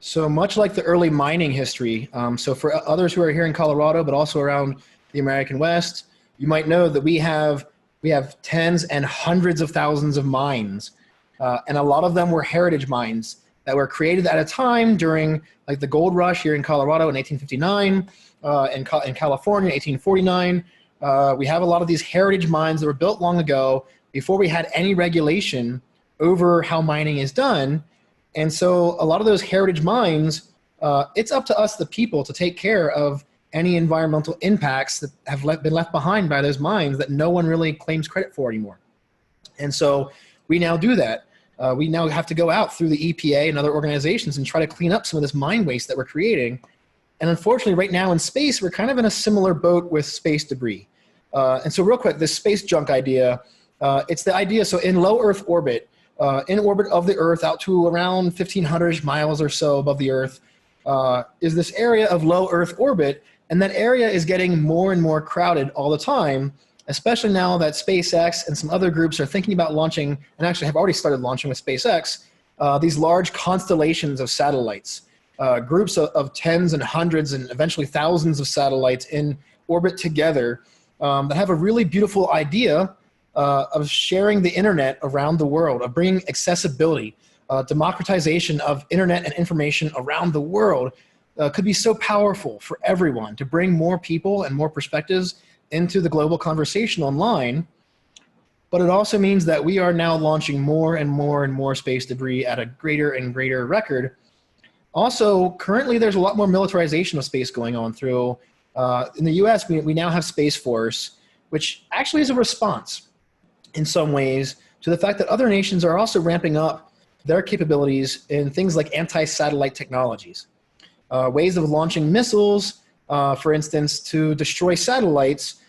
So much like the early mining history, so for others who are here in Colorado, but also around the American West, you might know that we have tens and hundreds of thousands of mines, and a lot of them were heritage mines that were created at a time during like the gold rush here in Colorado in 1859, in California, 1849. We have a lot of these heritage mines that were built long ago before we had any regulation over how mining is done. And so a lot of those heritage mines, it's up to us, the people, to take care of any environmental impacts that have been left behind by those mines that no one really claims credit for anymore. And so we now do that. We now have to go out through the EPA and other organizations and try to clean up some of this mine waste that we're creating. And unfortunately, right now in space, we're kind of in a similar boat with space debris. And so real quick, this space junk idea, it's the idea, so in low Earth orbit, in orbit of the Earth out to around 1,500 miles or so above the Earth, is this area of low Earth orbit, and that area is getting more and more crowded all the time, especially now that SpaceX and some other groups are thinking about launching, and actually have already started launching with SpaceX, these large constellations of satellites, groups of tens and hundreds and eventually thousands of satellites in orbit together that have a really beautiful idea of sharing the internet around the world, of bringing accessibility, democratization of internet and information around the world could be so powerful for everyone to bring more people and more perspectives into the global conversation online. But it also means that we are now launching more and more and more space debris at a greater and greater record. Also, currently there's a lot more militarization of space going on through, in the US, we now have Space Force, which actually is a response in some ways to the fact that other nations are also ramping up their capabilities in things like anti-satellite technologies. Ways of launching missiles, for instance, to destroy satellites,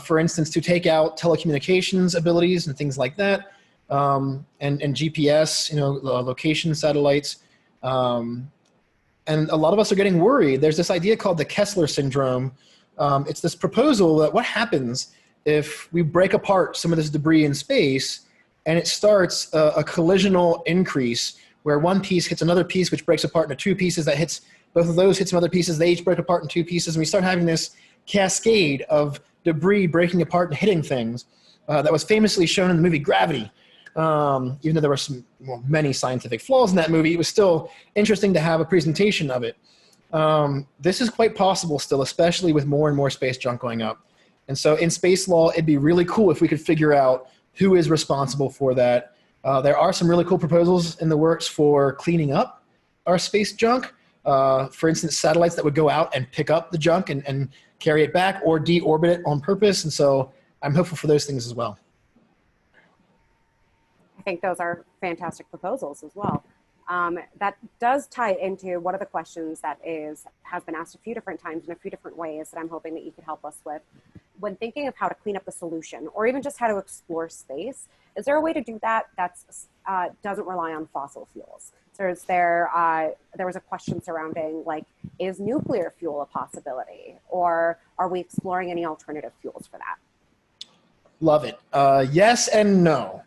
for instance, to take out telecommunications abilities and things like that, and GPS, location satellites. And a lot of us are getting worried. There's this idea called the Kessler syndrome. It's this proposal that what happens if we break apart some of this debris in space and it starts a collisional increase where one piece hits another piece, which breaks apart into two pieces, that hits both of those, hit some other pieces, they each break apart in two pieces, and we start having this cascade of debris breaking apart and hitting things that was famously shown in the movie Gravity. Even though there were many scientific flaws in that movie, it was still interesting to have a presentation of it. This is quite possible still, especially with more and more space junk going up. And so in space law, it'd be really cool if we could figure out who is responsible for that. There are some really cool proposals in the works for cleaning up our space junk. For instance, satellites that would go out and pick up the junk and carry it back or deorbit it on purpose. And so I'm hopeful for those things as well. I think those are fantastic proposals as well. That does tie into one of the questions that has been asked a few different times in a few different ways that I'm hoping that you could help us with. When thinking of how to clean up the solution, or even just how to explore space, is there a way to do that that doesn't rely on fossil fuels? So there was a question surrounding, like, is nuclear fuel a possibility, or are we exploring any alternative fuels for that? Love it. Yes and no.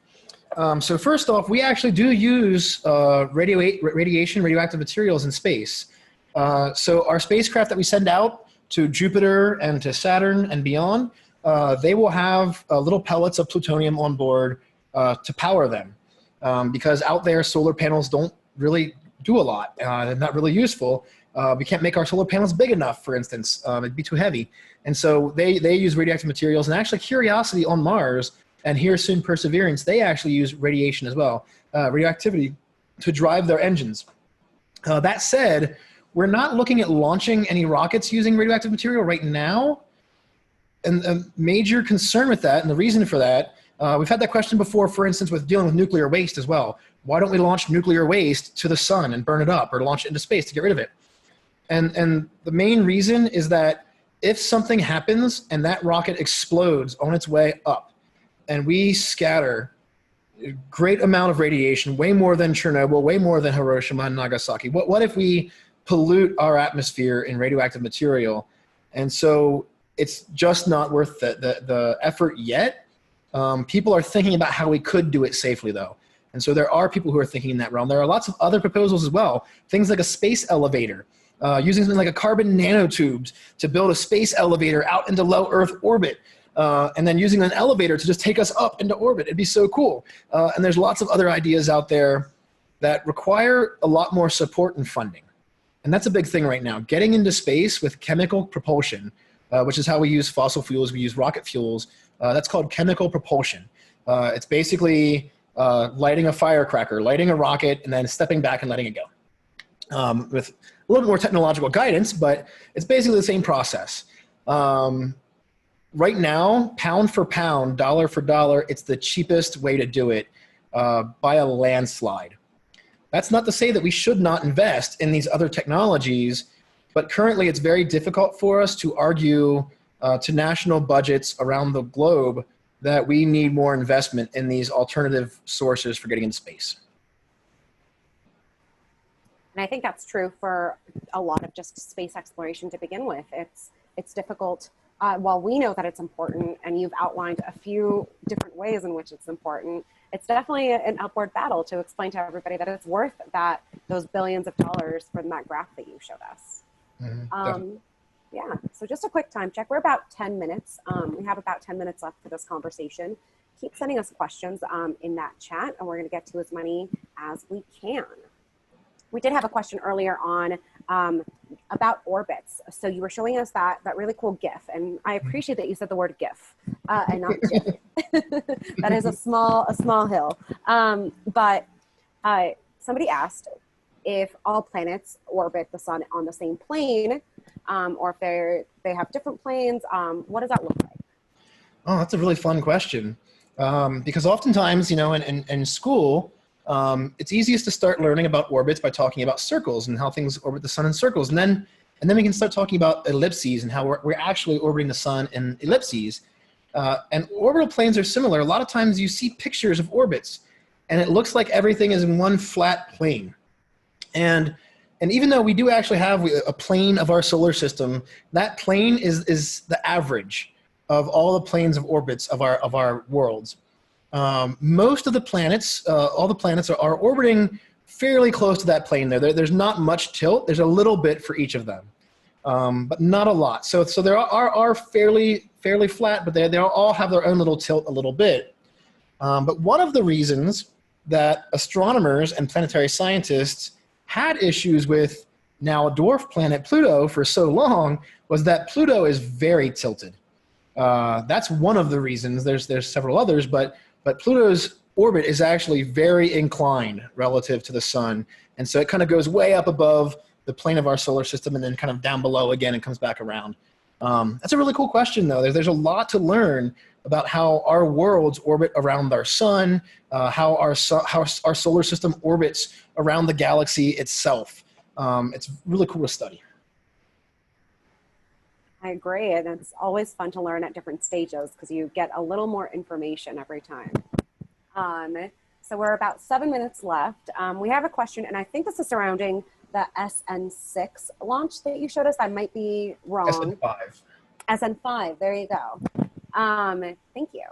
So first off, we actually do use radioactive materials in space. So our spacecraft that we send out to Jupiter and to Saturn and beyond, they will have little pellets of plutonium on board to power them. Because out there, solar panels don't really do a lot. They're not really useful. We can't make our solar panels big enough, for instance. It'd be too heavy. And so they use radioactive materials. And actually, Curiosity on Mars and here soon Perseverance, they actually use radiation as well, radioactivity, to drive their engines. That said, we're not looking at launching any rockets using radioactive material right now. And a major concern with that, and the reason for that, we've had that question before, for instance, with dealing with nuclear waste as well. Why don't we launch nuclear waste to the sun and burn it up, or launch it into space to get rid of it? And the main reason is that if something happens and that rocket explodes on its way up, and we scatter a great amount of radiation, way more than Chernobyl, way more than Hiroshima and Nagasaki, what if we pollute our atmosphere in radioactive material? And so it's just not worth the effort yet. People are thinking about how we could do it safely, though. And so there are people who are thinking in that realm. There are lots of other proposals as well, things like a space elevator, using something like a carbon nanotubes to build a space elevator out into low Earth orbit, and then using an elevator to just take us up into orbit. It'd be so cool. And there's lots of other ideas out there that require a lot more support and funding. And that's a big thing right now. Getting into space with chemical propulsion, which is how we use fossil fuels, we use rocket fuels, that's called chemical propulsion. It's basically lighting a firecracker, lighting a rocket, and then stepping back and letting it go. With a little bit more technological guidance, but it's basically the same process. Right now, pound for pound, dollar for dollar, it's the cheapest way to do it by a landslide. That's not to say that we should not invest in these other technologies, but currently it's very difficult for us to argue to national budgets around the globe that we need more investment in these alternative sources for getting into space. And I think that's true for a lot of just space exploration to begin with. It's difficult. While we know that it's important, and you've outlined a few different ways in which it's important, it's definitely an upward battle to explain to everybody that it's worth those billions of dollars from that graph that you showed us. Yeah, so just a quick time check. We're about 10 minutes. We have about 10 minutes left for this conversation. Keep sending us questions in that chat, and we're going to get to as many as we can. We did have a question earlier on about orbits. So you were showing us that really cool GIF, and I appreciate that you said the word GIF and not GIF. That is a small hill. But somebody asked if all planets orbit the sun on the same plane, or if they have different planes. What does that look like? Oh, that's a really fun question. Because oftentimes, you know, in school, it's easiest to start learning about orbits by talking about circles and how things orbit the sun in circles. And then we can start talking about ellipses and how we're actually orbiting the sun in ellipses. And orbital planes are similar. A lot of times you see pictures of orbits, and it looks like everything is in one flat plane. And even though we do actually have a plane of our solar system, that plane is the average of all the planes of orbits of our worlds. Most of the planets, all the planets are orbiting fairly close to that plane there. There's not much tilt. There's a little bit for each of them, but not a lot. So there are fairly flat, but they all have their own little tilt a little bit. But one of the reasons that astronomers and planetary scientists had issues with now a dwarf planet Pluto for so long was that Pluto is very tilted. That's one of the reasons. There's several others, but Pluto's orbit is actually very inclined relative to the sun. And so it kind of goes way up above the plane of our solar system and then kind of down below again and comes back around. That's a really cool question, though. There's a lot to learn about how our worlds orbit around our sun, how our solar system orbits around the galaxy itself. It's really cool to study. I agree, and it's always fun to learn at different stages because you get a little more information every time. So we're about 7 minutes left. We have a question, and I think this is surrounding the SN6 launch that you showed us. I might be wrong. SN5. SN5, there you go. Thank you.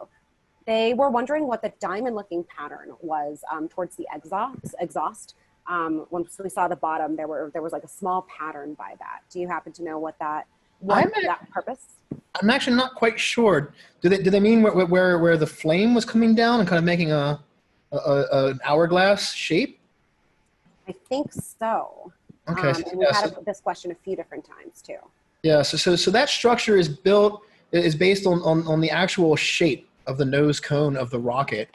They were wondering what the diamond-looking pattern was towards the exhaust. Once we saw the bottom, there was like a small pattern by that. Do you happen to know what that purpose? I'm actually not quite sure. Do they mean where the flame was coming down and kind of making an hourglass shape? I think so. Okay. And we've had this question a few different times too. Yeah. So that structure is based on the actual shape of the nose cone of the rocket.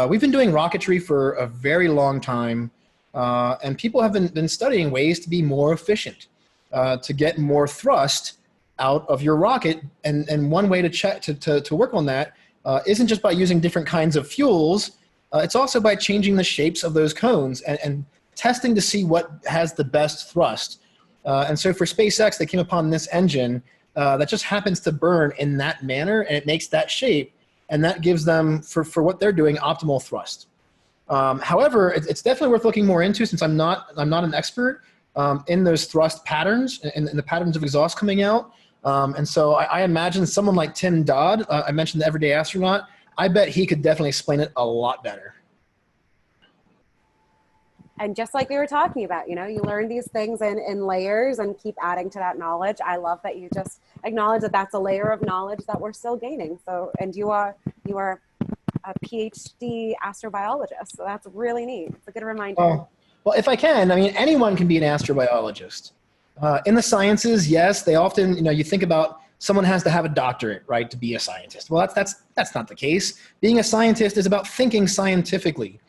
We've been doing rocketry for a very long time, and people have been studying ways to be more efficient, to get more thrust out of your rocket. And one way to work on that isn't just by using different kinds of fuels. It's also by changing the shapes of those cones and testing to see what has the best thrust. And so for SpaceX, they came upon this engine that just happens to burn in that manner, and it makes that shape, and that gives them, for what they're doing, optimal thrust. However, it's definitely worth looking more into, since I'm not an expert in those thrust patterns and the patterns of exhaust coming out. And so I imagine someone like Tim Dodd, I mentioned the Everyday Astronaut, I bet he could definitely explain it a lot better. And just like we were talking about, you learn these things in layers and keep adding to that knowledge. I love that you just acknowledge that that's a layer of knowledge that we're still gaining. So, and you are a PhD astrobiologist, so that's really neat. It's a good reminder. Well, if I can, I mean, anyone can be an astrobiologist. In the sciences, yes, they often, you think about someone has to have a doctorate, right, to be a scientist. Well, that's not the case. Being a scientist is about thinking scientifically.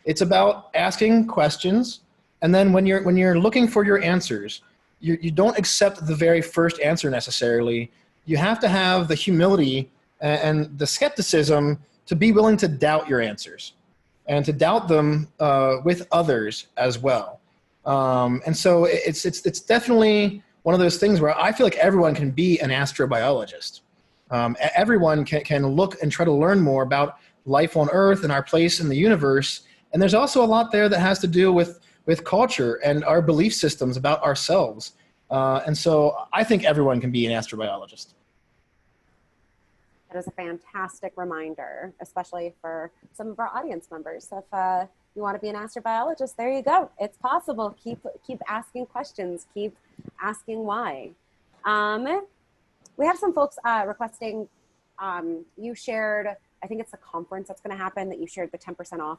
It's about asking questions, and then when you're looking for your answers, you don't accept the very first answer necessarily. You have to have the humility and the skepticism to be willing to doubt your answers, and to doubt them with others as well. And so it's definitely one of those things where I feel like everyone can be an astrobiologist. Everyone can look and try to learn more about life on Earth and our place in the universe. And there's also a lot there that has to do with culture and our belief systems about ourselves. And so I think everyone can be an astrobiologist. That is a fantastic reminder, especially for some of our audience members. So if you want to be an astrobiologist, there you go. It's possible. Keep asking questions. Keep asking why. We have some folks requesting, you shared, I think it's a conference that's going to happen that you shared the 10% off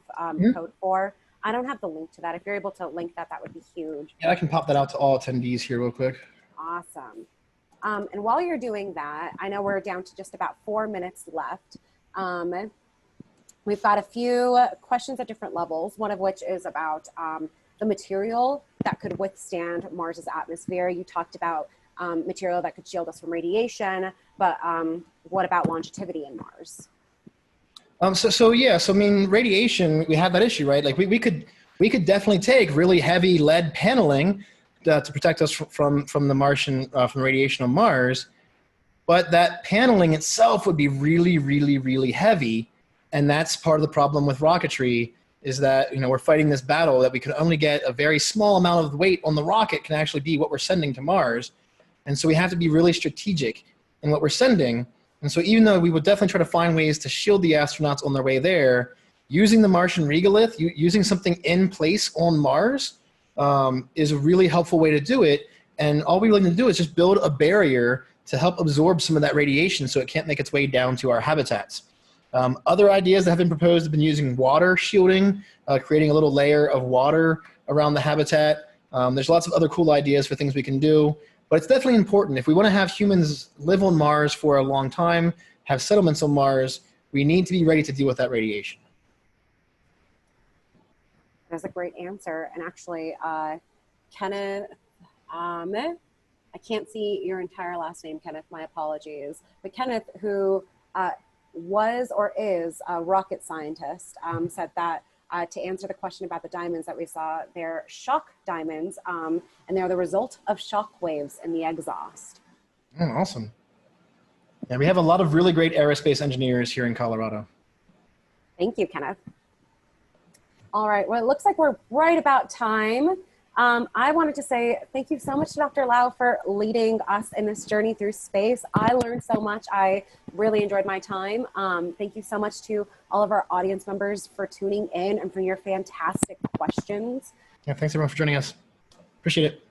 code for. I don't have the link to that. If you're able to link that, that would be huge. Yeah, I can pop that out to all attendees here real quick. Awesome. And while you're doing that, I know we're down to just about 4 minutes left. We've got a few questions at different levels, one of which is about the material that could withstand Mars's atmosphere. You talked about material that could shield us from radiation, but what about longevity in Mars? So I mean, radiation, we have that issue, right? Like we could definitely take really heavy lead paneling to protect us from the Martian, from the radiation on Mars, but that paneling itself would be really, really, really heavy. And that's part of the problem with rocketry, is that, we're fighting this battle that we can only get a very small amount of weight on the rocket can actually be what we're sending to Mars. And so we have to be really strategic in what we're sending. And so even though we would definitely try to find ways to shield the astronauts on their way there, using the Martian regolith, using something in place on Mars is a really helpful way to do it. And all we really need to do is just build a barrier to help absorb some of that radiation so it can't make its way down to our habitats. Other ideas that have been proposed have been using water shielding, creating a little layer of water around the habitat. There's lots of other cool ideas for things we can do. But it's definitely important. If we want to have humans live on Mars for a long time, have settlements on Mars, we need to be ready to deal with that radiation. That's a great answer. And actually, Kenneth, I can't see your entire last name, Kenneth, my apologies. But Kenneth, who was or is a rocket scientist, said that to answer the question about the diamonds that we saw, they're shock diamonds, and they're the result of shock waves in the exhaust. Awesome. Yeah, we have a lot of really great aerospace engineers here in Colorado. Thank you, Kenneth. All right, well, it looks like we're right about time. I wanted to say thank you so much to Dr. Lau for leading us in this journey through space. I learned so much. I really enjoyed my time. Thank you so much to all of our audience members for tuning in and for your fantastic questions. Yeah, thanks everyone for joining us. Appreciate it.